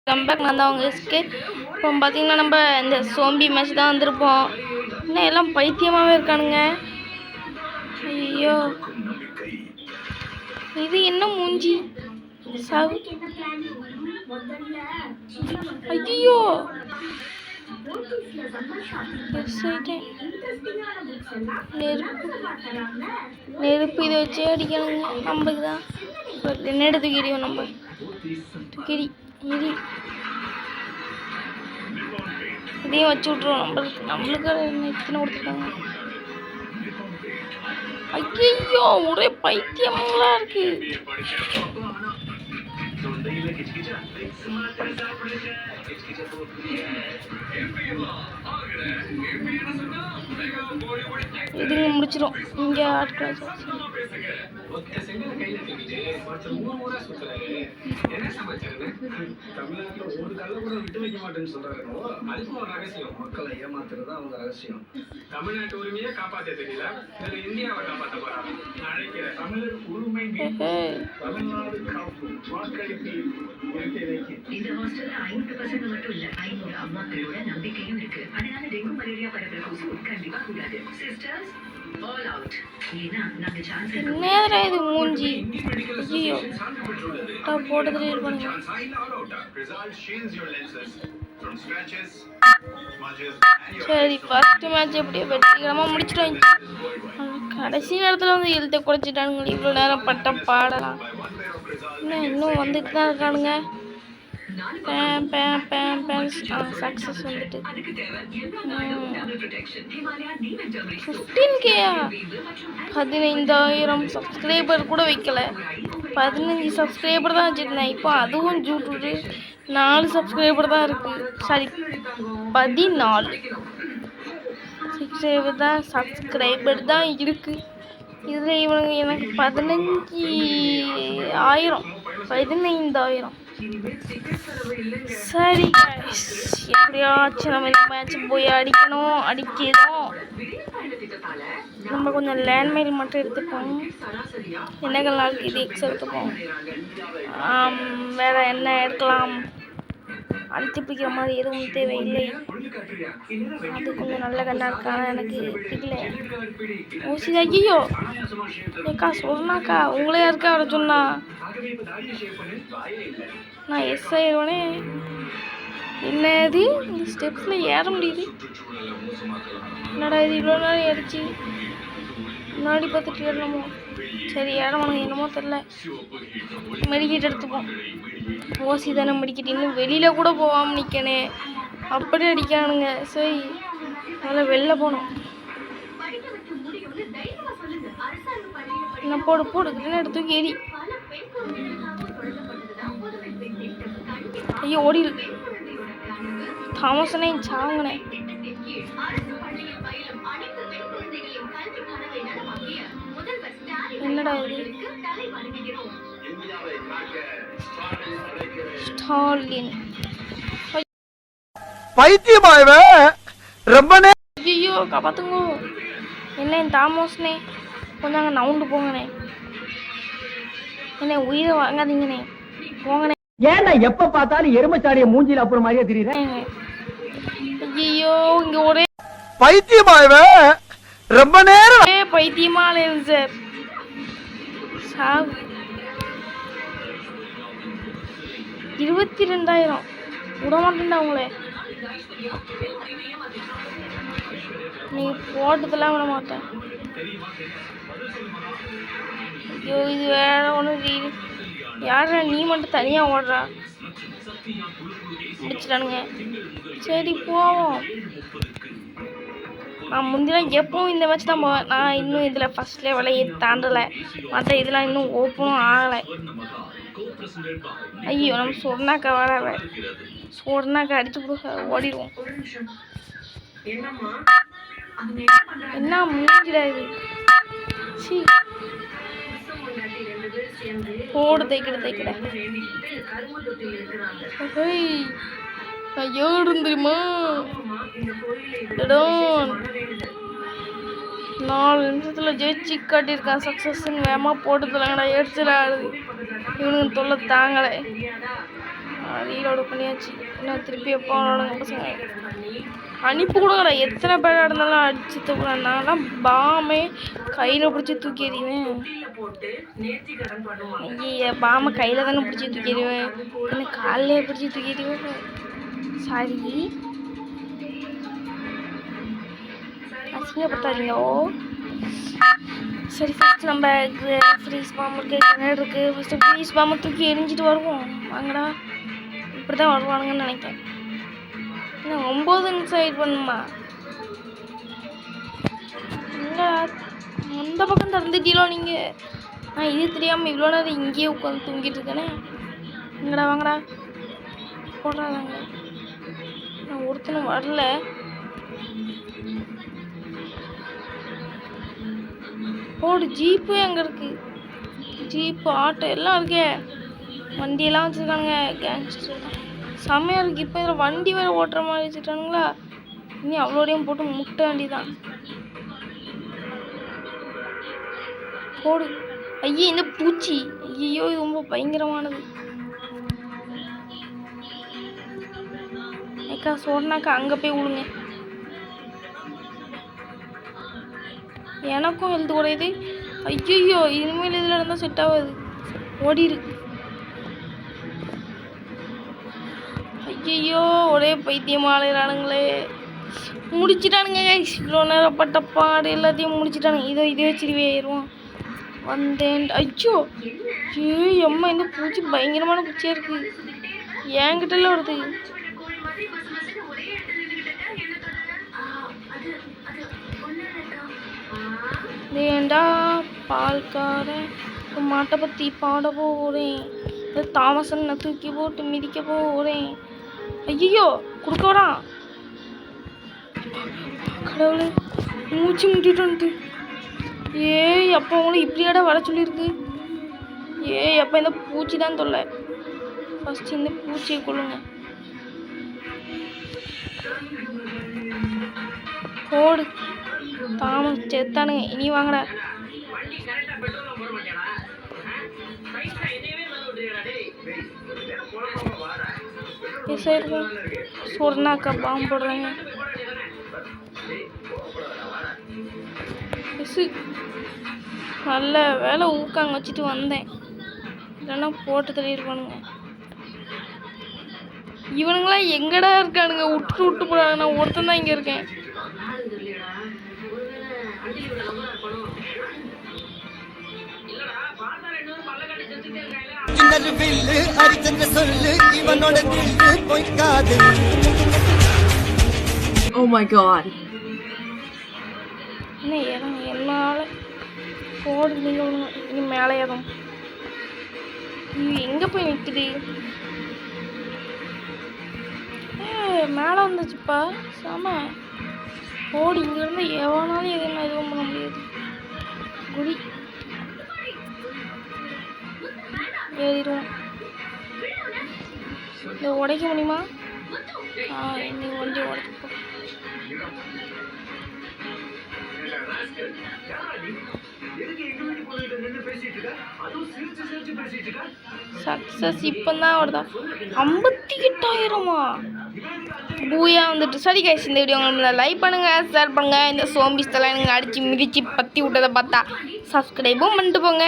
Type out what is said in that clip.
Comeback நான் தான் அவங்க எஸ்கே. இப்போ பார்த்தீங்கன்னா நம்ம இந்த சோம்பி மேட்ச் தான் வந்திருப்போம். இன்னும் எல்லாம் பைத்தியமாகவே இருக்கானுங்க. ஐயோ இது என்ன மூஞ்சி ஐயோ நெருப்பு இதை வச்சே அடிக்கணுங்க. நம்மளுக்கு தான் என்ன தூக்கிடியும் நம்ம தூக்கிடி இடி இதையும் வச்சு விட்ருவோம். நம்மளுக்கு இத்தனை கொடுத்துருக்காங்க. ஐயோ ஒரே பைத்தியங்களா இருக்கு. இதுங்க முடிச்சிடும் இங்க ஆட்கள். தமிழ்நாட்டு உரிமையை காப்பாற்ற தெரியல, இந்தியாவை காப்பாற்ற போறாங்க. தமிழர் உரிமை தமிழ்நாடு காப்பு வாக்களிப்பு. இந்த ஹாஸ்டல்ல 500 பசங்க மட்டும் இல்ல, 500 அம்மாக்களோட நம்பிக்கையும் இருக்கு. அதனால டெங்கு மலேரியா பரவுற கொசு கண்டிப்பா கூடாது. Sisters all out. ஏன்னா நாங்க சான்ஸ் நேரா இது மூஞ்சி. ஐயோ போடுறதுல இருப்பாங்க. சரி ஃபர்ஸ்ட் மேட்ச் எப்படியோ வெற்றிகரமாக முடிச்சிட்டோம். கடைசி நேரத்தில் வந்து எழுத்த குறைச்சிட்டானுங்க. இவ்வளோ நேரம் பட்ட பாடலாம் இன்னும் வந்துட்டு தான் இருக்கானுங்க. சக்ஸஸ் வந்துட்டு 15K 15,000 சப்ஸ்கிரைபர் கூட வைக்கல. 15 சப்ஸ்கிரைபர் தான் வச்சுருந்தேன். இப்போ அதுவும் ஜூட்டு 4 சப்ஸ்கிரைபர் தான் இருக்குது. சாரி 14 சப்ஸ்கிரைபர் தான் இருக்குது. இதில் இவனுங்க எனக்கு 15,000. சரி எப்படியாச்சும் நம்ம இந்த மேட்ச் போய் அடிக்கிறோம். நம்ம கொஞ்சம் லேண்ட்மெயில் மட்டும் எடுத்துப்போம். என்னங்கள் நாளுக்கு இது எக்ஸ் எடுத்துப்போம். வேற என்ன எடுக்கலாம்? அடித்து பிடிக்கிற மாதிரி எதுவும் தேவையில்லை. அது கொஞ்சம் நல்ல கண்ணா இருக்கான எனக்கு தெரியல. ஓசி ஐயோ ஏக்கா சொன்னாக்கா உங்களே இருக்கா அவரை சொன்னா நான் எஸ் ஆயிடுவேனே. என்னது இந்த ஸ்டெப்ஸில் ஏற முடியுது? என்னடா இது இவ்வளோ நேரம் ஏறிச்சு? முன்னாடி பார்த்துட்டு ஏறணுமோ? சரி ஏறமானுங்க என்னமோ தெரில. மெடிக்கேட் எடுத்துப்போம். ஓசி தானே மெடிக்கேட். இன்னும் வெளியில் கூட போகாமல் நிற்கனே அப்படி அடிக்கானுங்க. சரி அதனால் வெளில போகணும். என்ன போடு கிரேனேட் தூக்கி எரி. ஐயோ ஓடிடு தாமசனே சாவுங்கண்ணே. என்னடா இது? ஸ்டாலின் பைத்தியமாயவே ரொம்ப ஐயோ காப்பாத்துங்க. என்ன தாமோஸ்னே கொஞ்சம் அங்கே நவுண்டு போங்கண்ணே. என்ன உயிரை வாங்காதீங்கண்ணே போங்கண்ணே. ஏன்னா எப்ப பார்த்தாலும் எருமச்சாடிய மூஞ்சில அப்புறம் மாதிரியே தெரியுது. ஐயோ இங்க ஒரே பைத்தியமாயவே ரொம்ப நேரம் பைத்தியமா சார். சாவு 22,000 விட மாட்டேன்டா உங்களே. நீ போட்டதெல்லாம் விட மாட்டேன். ஐயோ இது வேற ஒன்று. யாரா நீ மட்டும் தனியாக ஓடுறா? முடிச்சிட்டானுங்க. சரி போவோம். நான் முந்திலாம் எப்பவும் இந்த மேட்ச் தான் போவேன். நான் இன்னும் இதில் ஃபஸ்ட் லெவலையே தாண்டலை. மற்ற இதெல்லாம் இன்னும் ஓப்பனும் ஆகலை. ஐயோ நம்ம சொன்னாக்கா வராவ சொன்னாக்கா அடிச்சு கொடுக்க ஓடிடுவோம். என்ன மூஞ்சிடாது? சி போடு தைக்கிட. ஐயோ தெரியுமா 4 நிமிஷத்தில் ஜெயிச்சு காட்டியிருக்கான். சக்ஸஸ்ன்னு வேகமாக போட்டு தொலைங்கடா. எரிச்சல் ஆடுது. இவனுங்க தொல்லை தாங்கலை. ரீலோடு பண்ணியாச்சு. இன்னும் திருப்பி எப்போ விளாடுங்க பசங்க. அனுப்பி கொடுக்குற எத்தனை பேர் இருந்தாலும் அடிச்சு தூக்குறேன். நான்லாம் பாமே கையில் பிடிச்சி தூக்கி எறிவேன். ஐயா பாமை கையில் தானே பிடிச்சி தூக்கி எறிவேன். என்ன காலையே பிடிச்சி தூக்கி எறிவேன். சாரி அசிங்கப்படுத்தாதீங்க. சரி ஃபஸ்ட்டு நம்ம ஃப்ரீஸ் பாம்பு இருக்குது. ஃபஸ்ட்டு ஃப்ரீஸ் பாம்பை தூக்கி எரிஞ்சிட்டு வருவோம். வாங்கடா. இப்படி தான் வருவானுங்கன்னு நினைக்கிறேன். இன்னும் 9 நிமிஷம் வெயிட் பண்ணுமா? இல்லை அந்த பக்கம் திறந்துட்டீங்களோ நீங்கள்? இது தெரியாமல் இவ்வளோ நேரம் இங்கேயே உட்காந்து தூங்கிட்டு இருக்கேனே. இங்கடா வாங்கடா போடுறாதாங்க. நான் ஒருத்தனும் வரல. போடு. ஜீப்பு எங்கே இருக்குது? ஜீப்பு ஆட்டோ எல்லாம் இருக்கே. வண்டியெல்லாம் வச்சுருக்கானுங்க. கேங்ஸ்டர் செம்மையாக இருக்குது. இப்போ இதில் வண்டி வேறு ஓட்டுற மாதிரி வச்சுட்டானுங்களா? இனி அவ்வளோடையும் போட்டு முட்ட வண்டி தான். போடு. ஐயே இந்த பூச்சி. ஐயோ இது ரொம்ப பயங்கரமானது. ஏக்கா சொன்னாக்கா அங்கே போய் விழுங்க. எனக்கும் ஹெல்த் குறையுது. ஐயோ இனிமேல் இதில் இருந்தால் செட் ஆகாது. ஓடிடு. ஐயோ ஒரே பைத்தியம் ஆளுறானுங்களே. முடிச்சிட்டானுங்க. இவ்வளோ நேரம் பட்ட பாடு எல்லாத்தையும் முடிச்சிட்டானுங்க. இதே சிறுவே ஆயிடுவோம். வந்தேன். ஐயோ அம்மா இந்த பூச்சி பயங்கரமான பூச்சியாக இருக்குது. என்கிட்டலாம் வருது. ஏண்டா பால்காரன் மாட்டை பற்றி பாட போகிறேன். தாமசன் நான் தூக்கி போட்டு மிதிக்க போகிறேன். ஐயோ கொடுக்க வரான். கடவுளே மூச்சு முட்டிட்டு வந்து. அப்போ அவங்களும் இப்படியாடா வர சொல்லியிருக்கு. அப்போ இந்த பூச்சி தான் தொல்லை. ஃபஸ்ட்டு இந்த பூச்சியை கொள்ளுங்க. போடு. தாமஸ் செத்தானுங்க. இனி வாங்கடா. சொர்ணாக்கா பாம்பு போடுறாங்க. நல்ல வேலை ஊக்காங்க வச்சுட்டு வந்தேன். இல்லைன்னா போட்டு தள்ளியிருப்பானுங்க. இவனுங்களாம் எங்கடா இருக்கானுங்க? விட்டு போறாங்க. நான் ஒருத்தன் தான் இங்கே இருக்கேன். Oh my god. என்னால போடு. நீங்கள் இனி மேலே ஏதும் எங்கே போய் நிற்குது? மேலே வந்துச்சுப்பா சாம. போடு. இங்கேருந்து எவனாலும் எதுவும் பண்ண முடியாது. குடி ஏறிடுவோம். இதை உடைக்க முடியுமா? இன்னைக்கு வண்டி உடைக்கப்போ சக்ஸஸ் இப்போ தான் வருதா? 58,000 பூயா வந்துட்டு. சரி கைஸ், இந்த வீடியோ உங்களுக்கு லைக் பண்ணுங்கள், ஷேர் பண்ணுங்கள். இந்த சோம்பிஸ்தெல்லாம் நீங்கள் அடித்து மிதித்து பற்றி விட்டதை பார்த்தா சப்ஸ்கிரைபும் பண்ணிட்டு போங்க.